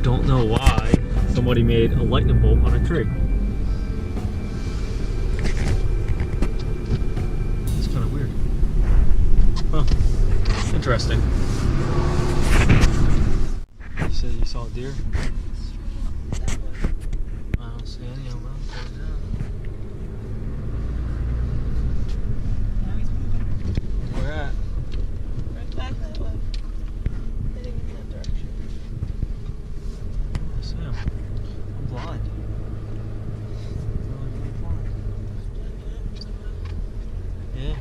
don't know why somebody made a lightning bolt on a tree. It's kind of weird. Huh. Interesting. You said you saw a deer? I don't see any of them. Where at? Right back that way. Heading in that direction. I see him. I'm blind. Really blind. Yeah.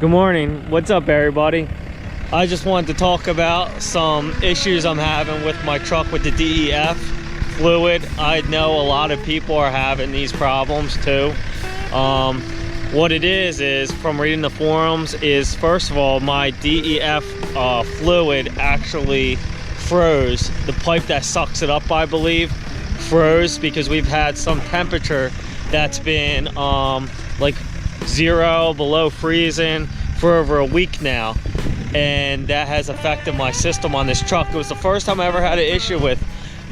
Good morning. What's up, everybody? I just wanted to talk about some issues I'm having with my truck with the DEF fluid. I know a lot of people are having these problems too. What it is from reading the forums is, first of all, my DEF fluid actually froze. The pipe that sucks it up, I believe, froze because we've had some temperature that's been like 0 below freezing for over a week now, and that has affected my system on this truck. It was the first time I ever had an issue with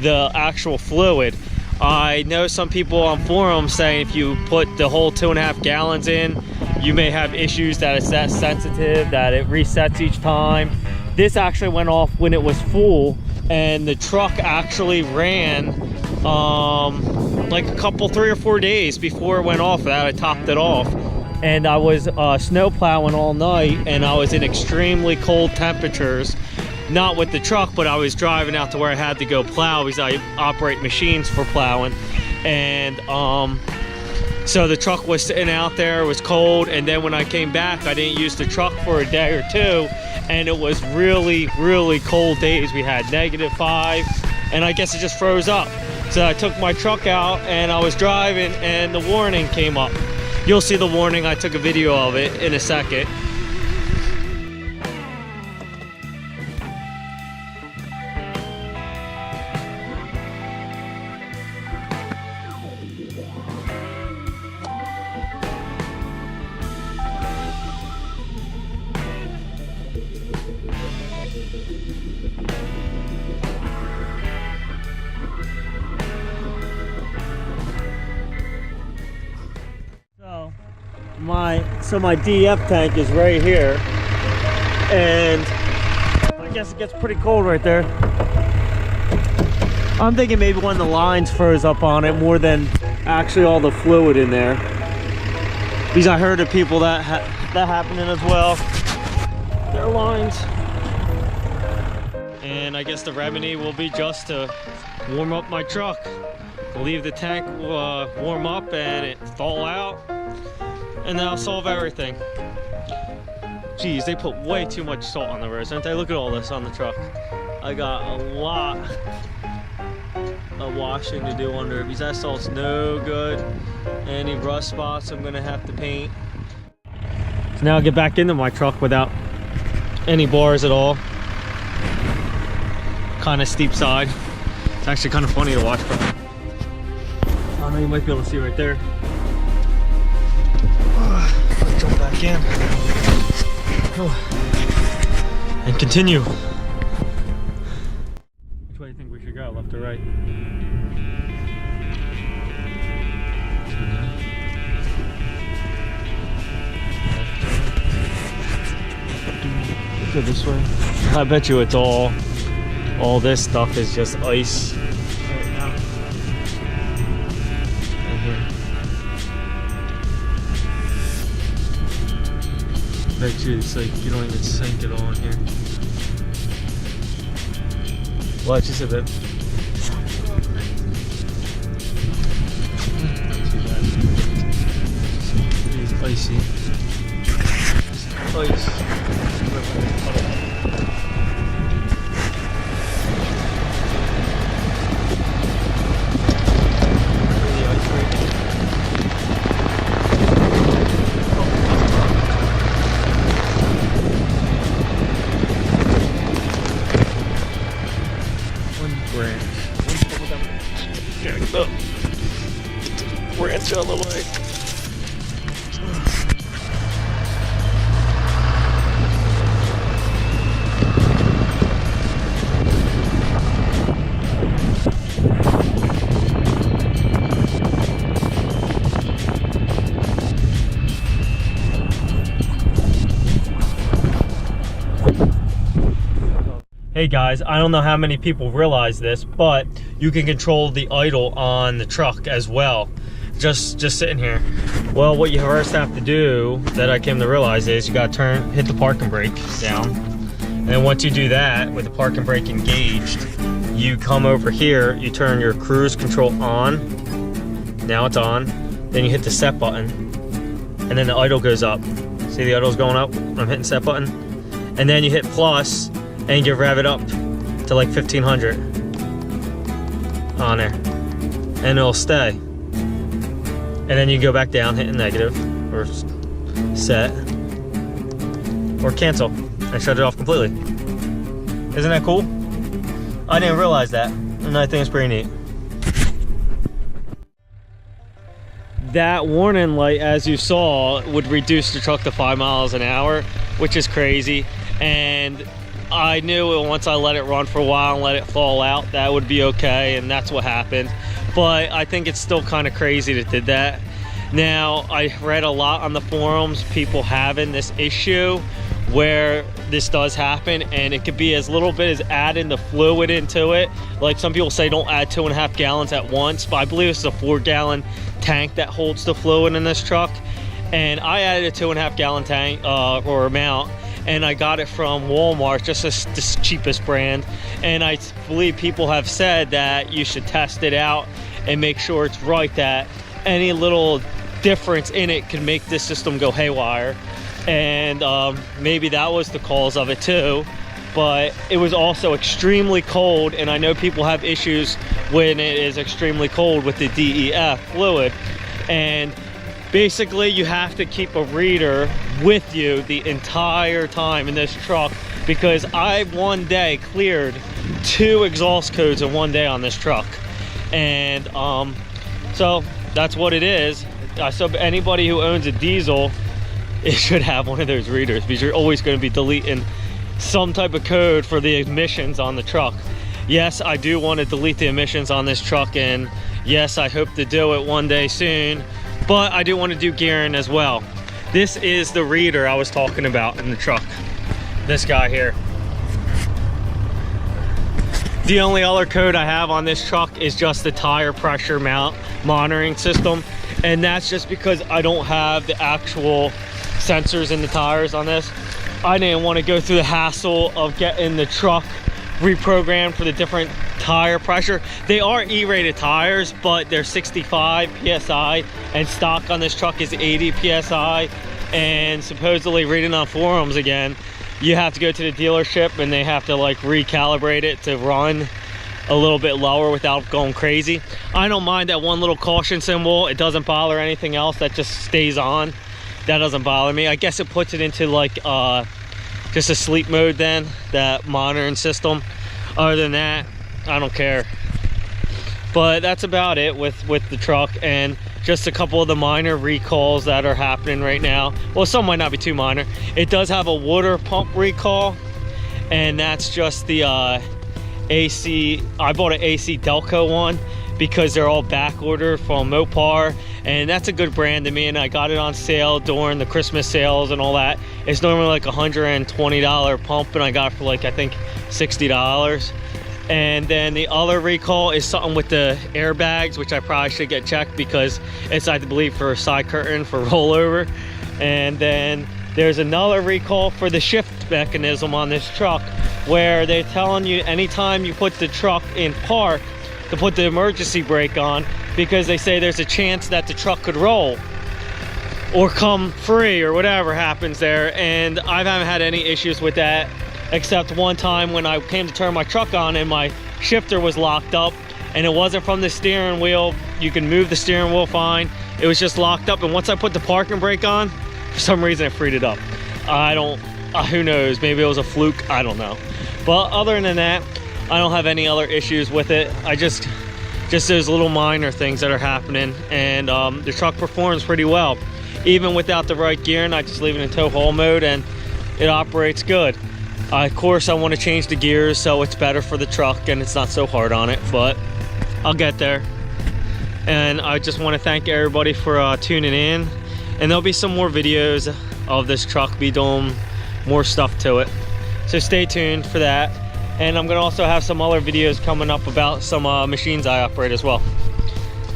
the actual fluid. I know some people on forums saying if you put the whole 2.5 gallons in, you may have issues, that it's that sensitive, that it resets each time. This actually went off when it was full, and the truck actually ran like a couple, 3 or 4 days before it went off. That I topped it off. And I was snow plowing all night, and I was in extremely cold temperatures. Not with the truck, but I was driving out to where I had to go plow because I operate machines for plowing. And so the truck was sitting out there, it was cold, and then when I came back, I didn't use the truck for a day or two, and it was really, really cold days. We had -5, and I guess it just froze up. So I took my truck out, and I was driving, and the warning came up. You'll see the warning. I took a video of it in a second. So my DEF tank is right here, and I guess it gets pretty cold right there. I'm thinking maybe one of the lines froze up on it more than actually all the fluid in there, because I heard of people that happening as well, their lines. And I guess the remedy will be just to warm up my truck, leave the tank warm up and it thaw out, and that'll solve everything. Geez, they put way too much salt on the roads, don't they? Look at all this on the truck. I got a lot of washing to do under it because that salt's no good. Any rust spots I'm gonna have to paint. So now I'll get back into my truck without any bars at all. Kind of steep side. It's actually kind of funny to watch, but I know you might be able to see right there. Jump back in. And continue. Which way do you think we should go, left or right? Go this way. I bet you it's all this stuff is just ice right now. Right here. Bet you it's like you don't even sink it all in here. Watch this a bit. Not too bad. It's icy. Ice. Branch out of the way. Hey guys, I don't know how many people realize this, but you can control the idle on the truck as well. Just sitting here. Well, what you first have to do, that I came to realize, is you gotta hit the parking brake down. And then once you do that, with the parking brake engaged, you come over here, you turn your cruise control on. Now it's on. Then you hit the set button, and then the idle goes up. See the idle's going up? I'm hitting set button. And then you hit plus, and you rev it up to like 1500 on there, and it'll stay. And then you go back down, hitting negative, or set, or cancel, and shut it off completely. Isn't that cool? I didn't realize that, and I think it's pretty neat. That warning light, as you saw, would reduce the truck to 5 miles an hour, which is crazy. And I knew once I let it run for a while and let it fall out, that would be okay, and that's what happened. But I think it's still kind of crazy that it did that. Now, I read a lot on the forums, people having this issue where this does happen, and it could be as little bit as adding the fluid into it. Like some people say don't add 2.5 gallons at once, but I believe it's a 4-gallon tank that holds the fluid in this truck. And I added a 2.5 gallon tank or amount, and I got it from Walmart, just the cheapest brand. And I believe people have said that you should test it out and make sure it's right, that any little difference in it can make this system go haywire. And maybe that was the cause of it too. But it was also extremely cold, and I know people have issues when it is extremely cold with the DEF fluid. And basically you have to keep a reader with you the entire time in this truck, because I one day cleared 2 exhaust codes in one day on this truck. And so that's what it is. So anybody who owns a diesel, it should have one of those readers, because you're always going to be deleting some type of code for the emissions on the truck. Yes, I do want to delete the emissions on this truck, and yes, I hope to do it one day soon, but I do want to do gearing as well. This is the reader I was talking about in the truck, this guy here. The only other code I have on this truck is just the tire pressure mount monitoring system, and that's just because I don't have the actual sensors in the tires on this. I didn't want to go through the hassle of getting the truck reprogrammed for the different tire pressure. They are E-rated tires, but they're 65 PSI, and stock on this truck is 80 PSI. And supposedly, reading on forums again, you have to go to the dealership and they have to like recalibrate it to run a little bit lower without going crazy. I don't mind that one little caution symbol. It doesn't bother anything else. That just stays on. That doesn't bother me. I guess it puts it into like just a sleep mode then, that monitoring system. Other than that, I don't care. But that's about it with the truck, and just a couple of the minor recalls that are happening right now. Well, some might not be too minor. It does have a water pump recall, and that's just the AC. I bought an AC Delco one because they're all back ordered from Mopar, and that's a good brand to me, and I got it on sale during the Christmas sales and all that. It's normally like $120 pump, and I got it for like, I think, $60. And then the other recall is something with the airbags, which I probably should get checked because it's, I believe, for a side curtain for rollover. And then there's another recall for the shift mechanism on this truck, where they're telling you anytime you put the truck in park to put the emergency brake on, because they say there's a chance that the truck could roll or come free or whatever happens there. And I haven't had any issues with that, except one time when I came to turn my truck on and my shifter was locked up, and it wasn't from the steering wheel. You can move the steering wheel fine. It was just locked up, and once I put the parking brake on, for some reason it freed it up. I don't, who knows, maybe it was a fluke, I don't know. But other than that, I don't have any other issues with it. I just those little minor things that are happening, and the truck performs pretty well. Even without the right gearing, I just leave it in tow haul mode and it operates good. Of course, I want to change the gears so it's better for the truck and it's not so hard on it, but I'll get there. And I just want to thank everybody for tuning in, and there'll be some more videos of this truck, be doing more stuff to it, so stay tuned for that. And I'm gonna also have some other videos coming up about some machines I operate as well.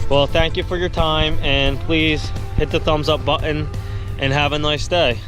Well, thank you for your time, and please hit the thumbs up button and have a nice day.